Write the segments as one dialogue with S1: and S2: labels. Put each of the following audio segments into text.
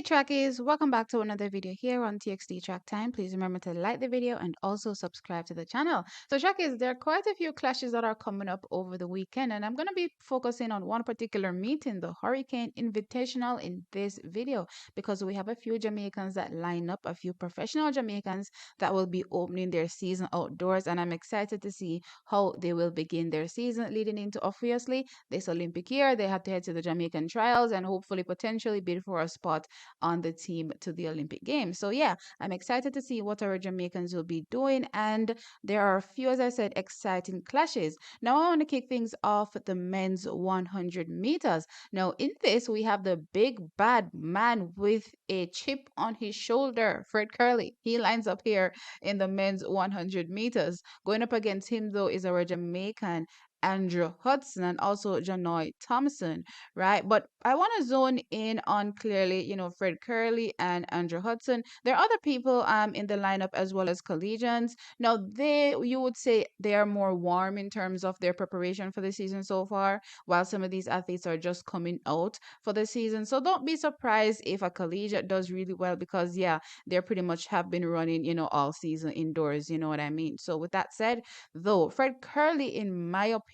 S1: Hey trackies, welcome back to another video here on TXT Track Time. Please remember to like the video and also subscribe to the channel. So trackies, there are quite a few clashes that are coming up over the weekend, and I'm going to be focusing on one particular meeting, the Hurricane Invitational, in this video because we have a few Jamaicans that line up, a few professional Jamaicans that will be opening their season outdoors, and I'm excited to see how they will begin their season leading into, obviously, this Olympic year. They have to head to the Jamaican trials and hopefully potentially bid for a spot on the team to the Olympic Games. So yeah, I'm excited to see what our Jamaicans will be doing, and there are a few, as I said, exciting clashes. Now I want to kick things off with the men's 100 meters. Now in this we have the big bad man with a chip on his shoulder, Fred Kerley. He lines up here in the men's 100 meters. Going up against him though is our Jamaican Andrew Hudson and also Janoy Thompson, right? But I want to zone in on clearly, Fred Curley and Andrew Hudson. There are other people in the lineup as well as collegians. Now they, you would say, they are more warm in terms of their preparation for the season so far, while some of these athletes are just coming out for the season. So don't be surprised if a collegiate does really well because yeah, they pretty much have been running, all season indoors. You know what I mean? So with that said, though, Fred Curley, in my opinion,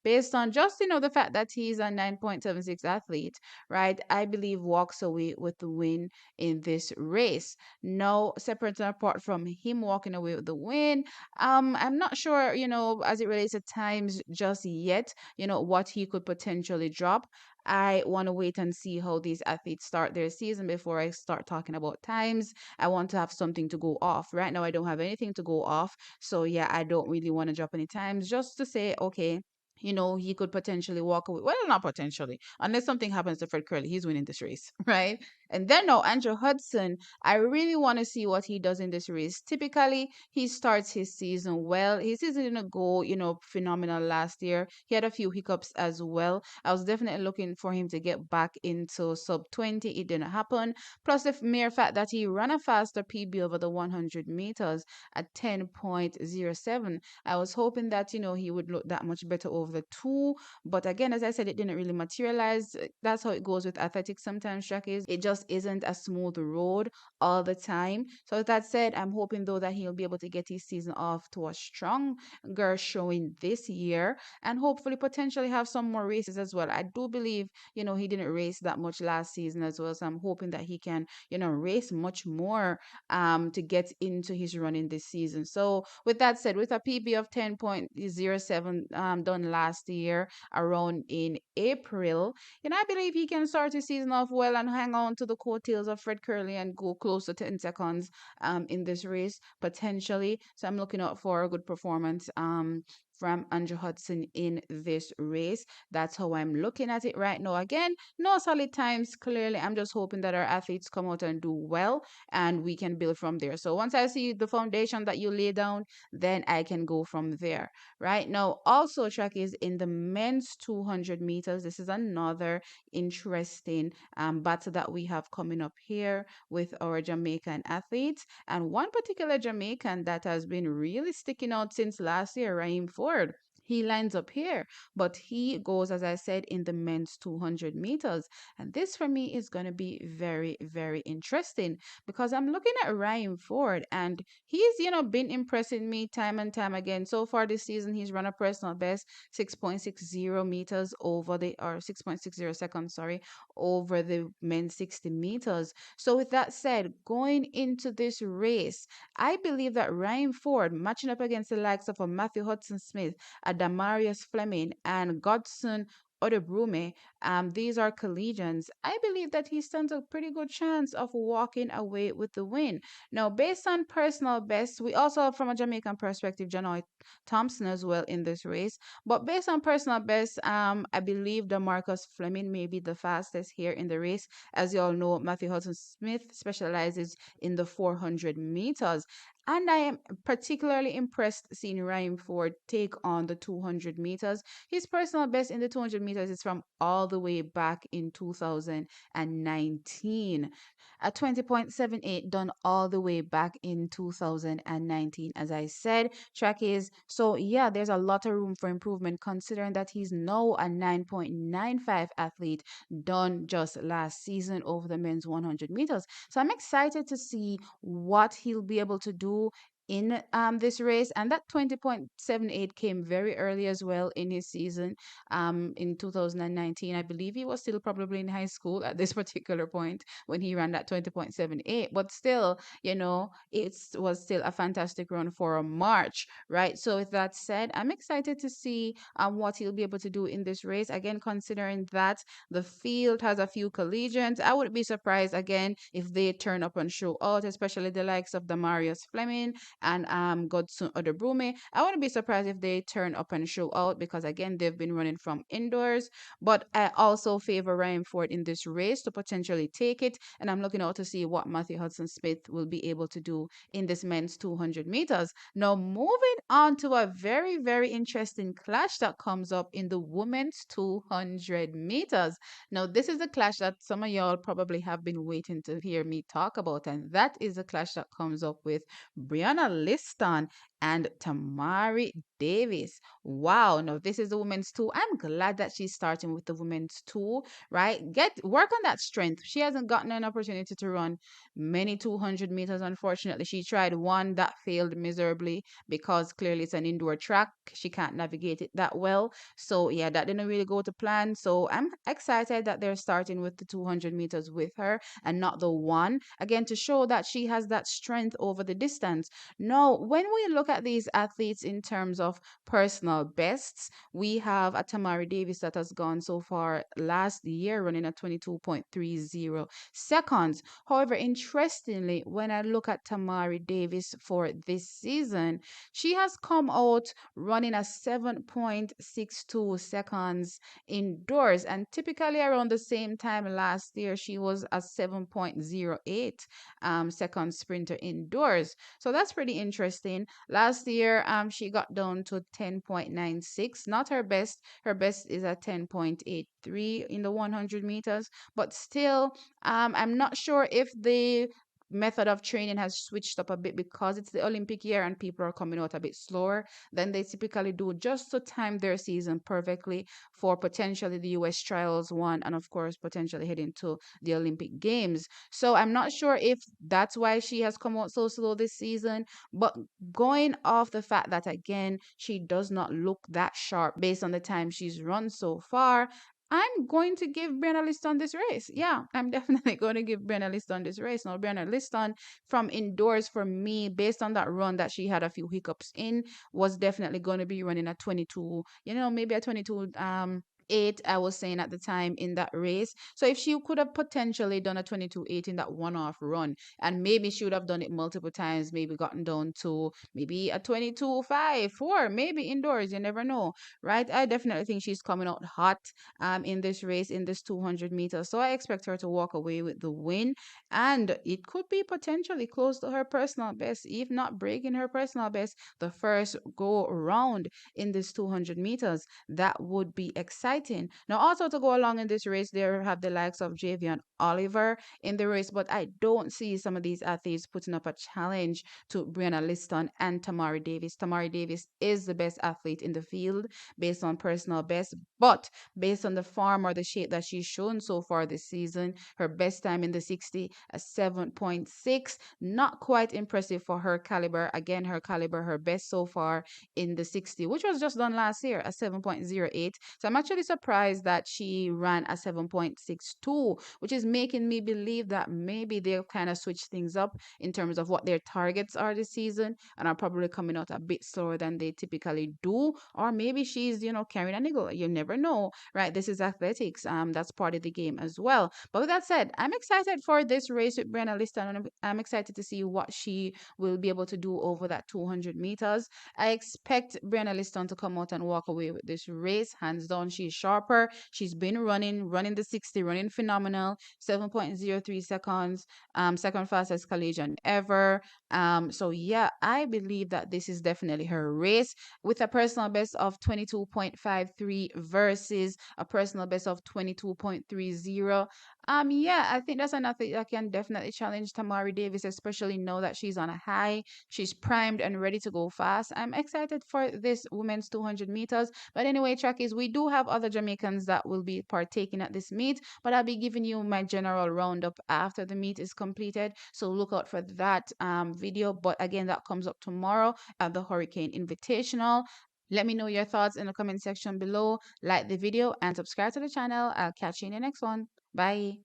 S1: based on just the fact that he's a 9.76 athlete, right? I believe walks away with the win in this race. Now, separate and apart from him walking away with the win, I'm not sure, as it relates to times just yet, what he could potentially drop. I want to wait and see how these athletes start their season before I start talking about times. I want to have something to go off. Right now, I don't have anything to go off. So, yeah, I don't really want to drop any times just to say, okay, he could potentially walk away. Well, not potentially, unless something happens to Fred Curley, he's winning this race, right? And then now, Andrew Hudson, I really want to see what he does in this race. Typically, he starts his season well. His season didn't go, phenomenal last year. He had a few hiccups as well. I was definitely looking for him to get back into sub 20. It didn't happen. Plus, the mere fact that he ran a faster PB over the 100 meters at 10.07. I was hoping that, he would look that much better over the two. But again, as I said, it didn't really materialize. That's how it goes with athletics sometimes, Jackies. It just isn't a smooth road all the time. So with that said, I'm hoping though that he'll be able to get his season off to a stronger showing this year and hopefully potentially have some more races as well. I do believe, he didn't race that much last season as well. So I'm hoping that he can, race much more to get into his running this season. So with that said, with a PB of 10.07 done last year around in April, I believe he can start his season off well and hang on to the coattails of Fred Curley and go close to 10 seconds in this race potentially. So I'm looking out for a good performance from Andrew Hudson in this race. That's how I'm looking at it right now. Again, no solid times. Clearly, I'm just hoping that our athletes come out and do well and we can build from there. So once I see the foundation that you lay down, then I can go from there. Right now, also track is in the men's 200 meters. This is another interesting battle that we have coming up here with our Jamaican athletes. And one particular Jamaican that has been really sticking out since last year, Ryiem Forde. He lines up here, but he goes, as I said, in the men's 200 meters. And this for me is going to be very, very interesting because I'm looking at Ryiem Forde and he's, been impressing me time and time again. So far this season, he's run a personal best 6.60 meters over the, or 6.60 seconds, sorry, over the men's 60 meters. So with that said, going into this race, I believe that Ryiem Forde matching up against the likes of a Matthew Hudson Smith, a Damarius Fleming, and Godson Odebrume, these are collegians. I believe that he stands a pretty good chance of walking away with the win. Now, based on personal best, we also have from a Jamaican perspective, Janoy Thompson as well in this race. But based on personal best, I believe Marcus Fleming may be the fastest here in the race. As you all know, Matthew Hudson Smith specializes in the 400 meters. And I am particularly impressed seeing Ryiem Forde take on the 200 meters. His personal best in the 200 meters is from all the way back in 2019. A 20.78 done all the way back in 2019. As I said, track is so yeah, there's a lot of room for improvement considering that he's now a 9.95 athlete done just last season over the men's 100 meters. So I'm excited to see what he'll be able to do in this race, and that 20.78 came very early as well in his season in 2019. I believe he was still probably in high school at this particular point when he ran that 20.78, but still, it was still a fantastic run for a March, right? So with that said, I'm excited to see what he'll be able to do in this race, again considering that the field has a few collegians. I would be surprised again if they turn up and show out, especially the likes of the Marius Fleming and Godson Odobrume. I wouldn't be surprised if they turn up and show out because again they've been running from indoors. But I also favor Ryiem Forde in this race to potentially take it, and I'm looking out to see what Matthew Hudson Smith will be able to do in this men's 200 meters. Now moving on to a very very interesting clash that comes up in the women's 200 meters. Now this is a clash that some of y'all probably have been waiting to hear me talk about, and that is a clash that comes up with Brianna Liston and Tamari Davis. Wow. Now this is the women's two. I'm glad that she's starting with the women's two, right? Get work on that strength. She hasn't gotten an opportunity to run many 200 meters. Unfortunately, she tried one that failed miserably because clearly it's an indoor track. She can't navigate it that well. So yeah, that didn't really go to plan. So I'm excited that they're starting with the 200 meters with her and not the one, again to show that she has that strength over the distance. No, when we look at these athletes in terms of personal bests, we have a Tamari Davis that has gone so far last year running at 22.30 seconds. However, interestingly, when I look at Tamari Davis for this season, she has come out running a 7.62 seconds indoors, and typically around the same time last year she was a 7.08 second sprinter indoors. So that's pretty interesting. Last year she got down to 10.96, not her best. Her best is at 10.83 in the 100 meters, but still I'm not sure if the method of training has switched up a bit because it's the Olympic year and people are coming out a bit slower than they typically do, just to time their season perfectly for potentially the US trials one and of course potentially heading to the Olympic Games. So I'm not sure if that's why she has come out so slow this season, but going off the fact that again she does not look that sharp based on the time she's run so far, I'm going to give Brianna Liston this race. Yeah, I'm definitely going to give Brianna Liston this race. Now, Brianna Liston from indoors for me, based on that run that she had a few hiccups in, was definitely going to be running a 22, maybe a 22 8 I was saying at the time in that race. So if she could have potentially done a 22-8 in that one-off run, and maybe she would have done it multiple times, maybe gotten down to maybe a 22-5 4 maybe indoors, you never know, right? I definitely think she's coming out hot in this race, in this 200 meters. So I expect her to walk away with the win, and it could be potentially close to her personal best, if not breaking her personal best the first go around in this 200 meters. That would be exciting. Now, also to go along in this race, there have the likes of Javion Oliver in the race, but I don't see some of these athletes putting up a challenge to Brianna Liston and Tamari Davis. Tamari Davis is the best athlete in the field based on personal best, but based on the form or the shape that she's shown so far this season, her best time in the 60, a 7.6, not quite impressive for her caliber. Again, her caliber, her best so far in the 60, which was just done last year, a 7.08. So I'm actually surprised that she ran a 7.62, which is making me believe that maybe they'll kind of switch things up in terms of what their targets are this season and are probably coming out a bit slower than they typically do. Or maybe she's, carrying a niggle. You never know, right? This is athletics. That's part of the game as well. But with that said, I'm excited for this race with Brianna Liston, and I'm excited to see what she will be able to do over that 200 meters. I expect Brianna Liston to come out and walk away with this race. Hands down, she's sharper. She's been running the 60, running phenomenal, 7.03 seconds, second fastest collision ever. So yeah, I believe that this is definitely her race with a personal best of 22.53 versus a personal best of 22.30. Yeah, I think that's another that can definitely challenge Tamari Davis, especially now that she's on a high. She's primed and ready to go fast. I'm excited for this women's 200 meters. But anyway, trackies, we do have other Jamaicans that will be partaking at this meet, but I'll be giving you my general roundup after the meet is completed. So look out for that video. But again, that comes up tomorrow at the Hurricane Invitational. Let me know your thoughts in the comment section below. Like the video and subscribe to the channel. I'll catch you in the next one. Bye.